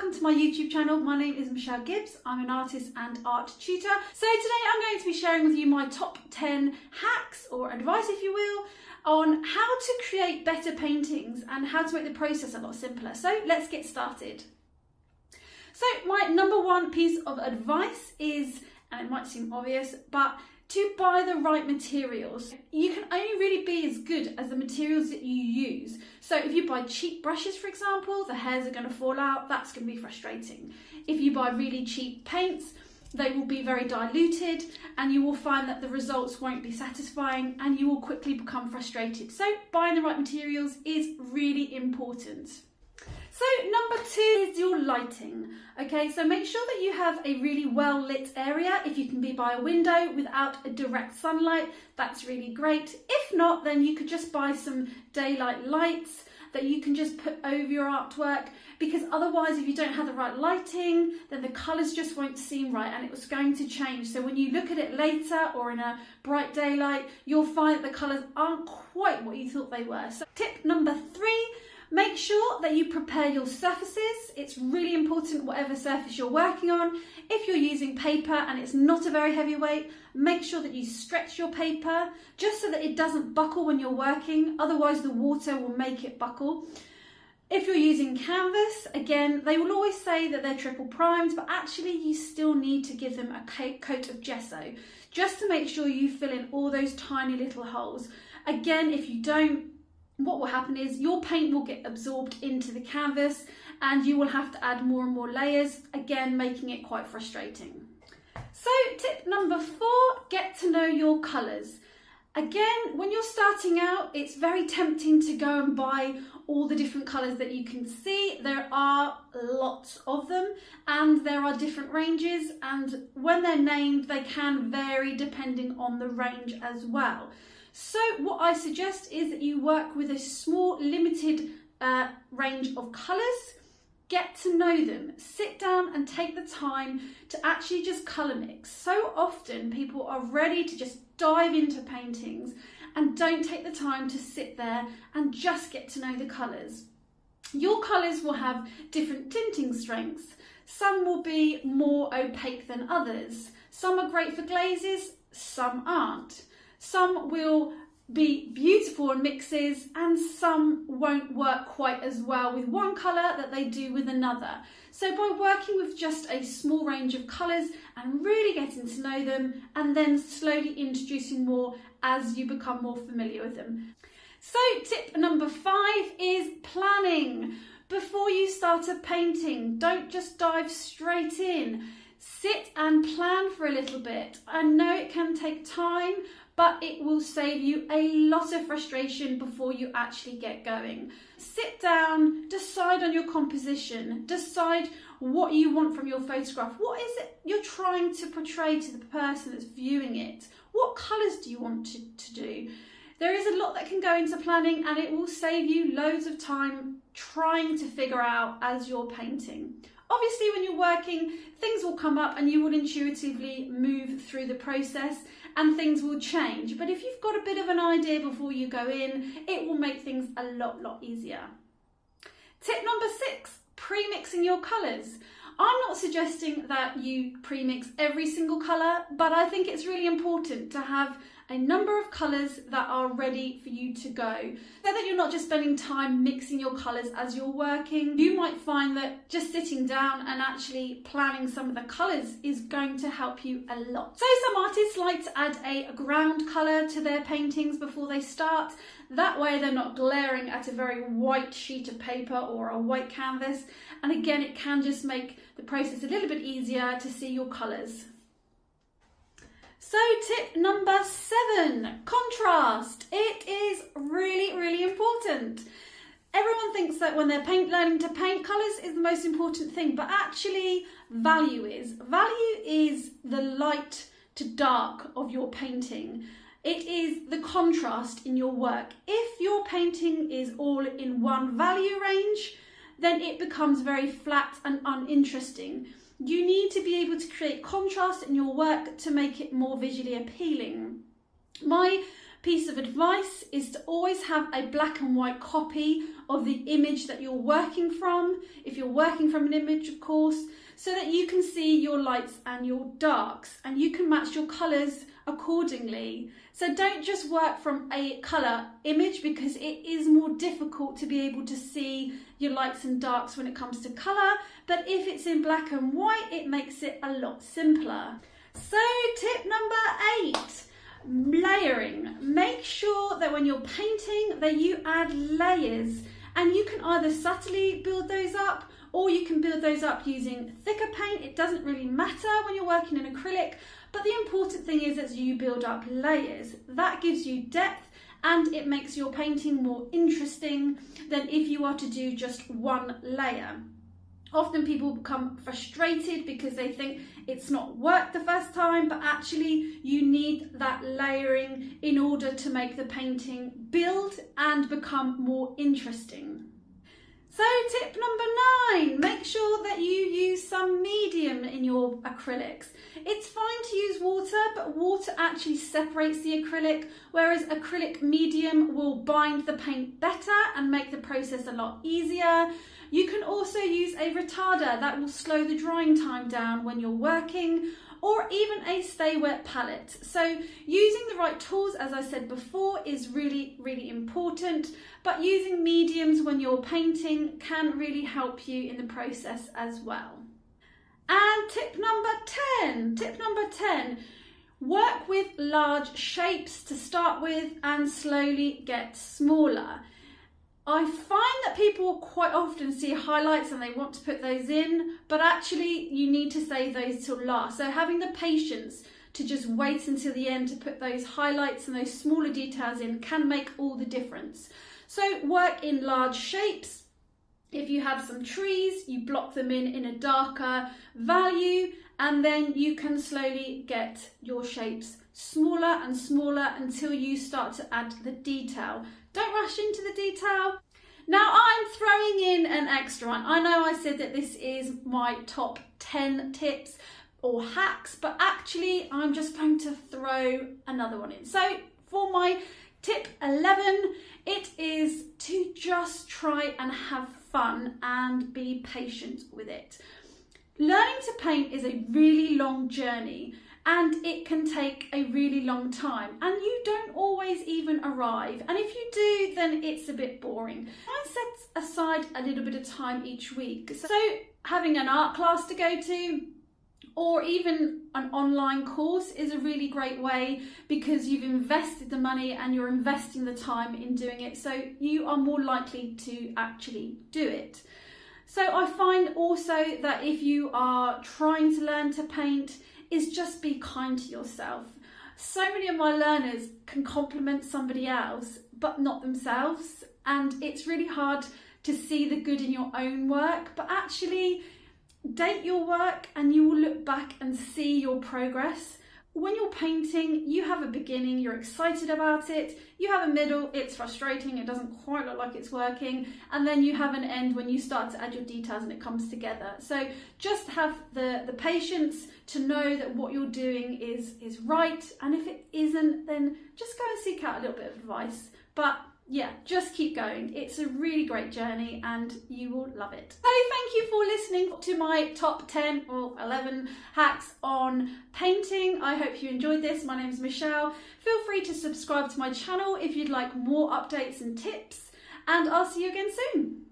welcome to my YouTube channel. My name is Michelle Gibbs. I'm an artist and art tutor. So today I'm going to be sharing with you my top 10 hacks or advice, if you will, on how to create better paintings and how to make the process a lot simpler. So let's get started. So my number one piece of advice is, and it might seem obvious, but to buy the right materials. You can only really be as good as the materials that you use. So if you buy cheap brushes, for example, the hairs are going to fall out. That's going to be frustrating. If you buy really cheap paints, they will be very diluted and you will find that the results won't be satisfying and you will quickly become frustrated. So buying the right materials is really important. So number two is your lighting. Okay, so make sure that you have a really well lit area. If you can be by a window without a direct sunlight, that's really great. If not, then you could just buy some daylight lights that you can just put over your artwork, because otherwise if you don't have the right lighting, then the colours just won't seem right and it was going to change. So when you look at it later or in a bright daylight, you'll find that the colours aren't quite what you thought they were. So tip number three, make sure that you prepare your surfaces. It's really important whatever surface you're working on. If you're using paper and it's not a very heavy weight, make sure that you stretch your paper just so that it doesn't buckle when you're working. Otherwise the water will make it buckle. If you're using canvas, again, they will always say that they're triple primed, but actually you still need to give them a coat of gesso just to make sure you fill in all those tiny little holes. Again, if you don't, what will happen is your paint will get absorbed into the canvas and you will have to add more and more layers, again making it quite frustrating. So tip number four, get to know your colours. Again, when you're starting out, it's very tempting to go and buy all the different colours that you can see. There are lots of them and there are different ranges, and when they're named they can vary depending on the range as well. So what I suggest is that you work with a small limited range of colours, get to know them, sit down and take the time to actually just colour mix. So often people are ready to just dive into paintings and don't take the time to sit there and just get to know the colours. Your colours will have different tinting strengths. Some will be more opaque than others. Some are great for glazes, some aren't. Some will be beautiful in mixes and some won't work quite as well with one colour that they do with another. So by working with just a small range of colours and really getting to know them and then slowly introducing more as you become more familiar with them. So tip number five is planning. Before you start a painting, don't just dive straight in. Sit and plan for a little bit. I know it can take time, but it will save you a lot of frustration before you actually get going. Sit down, decide on your composition, decide what you want from your photograph. What is it you're trying to portray to the person that's viewing it? What colours do you want to do? There is a lot that can go into planning and it will save you loads of time trying to figure out as you're painting. Obviously, when you're working, things will come up and you will intuitively move through the process and things will change. But if you've got a bit of an idea before you go in, it will make things a lot easier. Tip number six, pre-mixing your colours. I'm not suggesting that you pre-mix every single colour, but I think it's really important to have a number of colours that are ready for you to go, so that you're not just spending time mixing your colours as you're working. You might find that just sitting down and actually planning some of the colours is going to help you a lot. So some artists like to add a ground colour to their paintings before they start. That way they're not glaring at a very white sheet of paper or a white canvas. And again, it can just make the process a little bit easier to see your colours. So tip number seven, contrast. It is really important. Everyone thinks that when they're learning to paint, colours is the most important thing, but actually value is. Value is the light to dark of your painting. It is the contrast in your work. If your painting is all in one value range, then it becomes very flat and uninteresting. You need to be able to create contrast in your work to make it more visually appealing. My piece of advice is to always have a black and white copy of the image that you're working from, if you're working from an image of course, so that you can see your lights and your darks and you can match your colours accordingly. So don't just work from a colour image, because it is more difficult to be able to see your lights and darks when it comes to colour, but if it's in black and white it makes it a lot simpler. So tip number 8, layering. Make sure that when you're painting that you add layers, and you can either subtly build those up or you can build those up using thicker paint. It doesn't really matter when you're working in acrylic, but the important thing is that you build up layers. That gives you depth and it makes your painting more interesting than if you are to do just one layer. Often people become frustrated because they think it's not worked the first time, but actually you need that layering in order to make the painting build and become more interesting. So tip number 9, make sure that you use some medium in your acrylics. It's fine to use water, but water actually separates the acrylic, whereas acrylic medium will bind the paint better and make the process a lot easier. You can also use a retarder that will slow the drying time down when you're working, or even a stay wet palette. So using the right tools, as I said before, is really, really important, but using mediums when you're painting can really help you in the process as well. And tip number 10, work with large shapes to start with and slowly get smaller. I find that people quite often see highlights and they want to put those in, but actually you need to save those till last. So having the patience to just wait until the end to put those highlights and those smaller details in can make all the difference. So work in large shapes. If you have some trees, you block them in a darker value, and then you can slowly get your shapes smaller and smaller until you start to add the detail. Don't rush into the detail. Now I'm throwing in an extra one. I know I said that this is my top 10 tips or hacks, but actually I'm just going to throw another one in. So for my tip 11, it is to just try and have fun and be patient with it. Learning to paint is a really long journey, and it can take a really long time, and you don't always even arrive, and if you do then it's a bit boring. I set aside a little bit of time each week, so having an art class to go to or even an online course is a really great way, because you've invested the money and you're investing the time in doing it, so you are more likely to actually do it. So I find also that if you are trying to learn to paint, is just be kind to yourself. So many of my learners can compliment somebody else but not themselves, and it's really hard to see the good in your own work, but actually date your work and you will look back and see your progress. When you're painting, you have a beginning, you're excited about it, you have a middle, it's frustrating, it doesn't quite look like it's working, and then you have an end when you start to add your details and it comes together. So just have the patience to know that what you're doing is right, and if it isn't, then just go and seek out a little bit of advice. But yeah, just keep going. It's a really great journey and you will love it. So thank you for listening to my top 10 or 11 hacks on painting. I hope you enjoyed this. My name is Michelle. Feel free to subscribe to my channel if you'd like more updates and tips, and I'll see you again soon.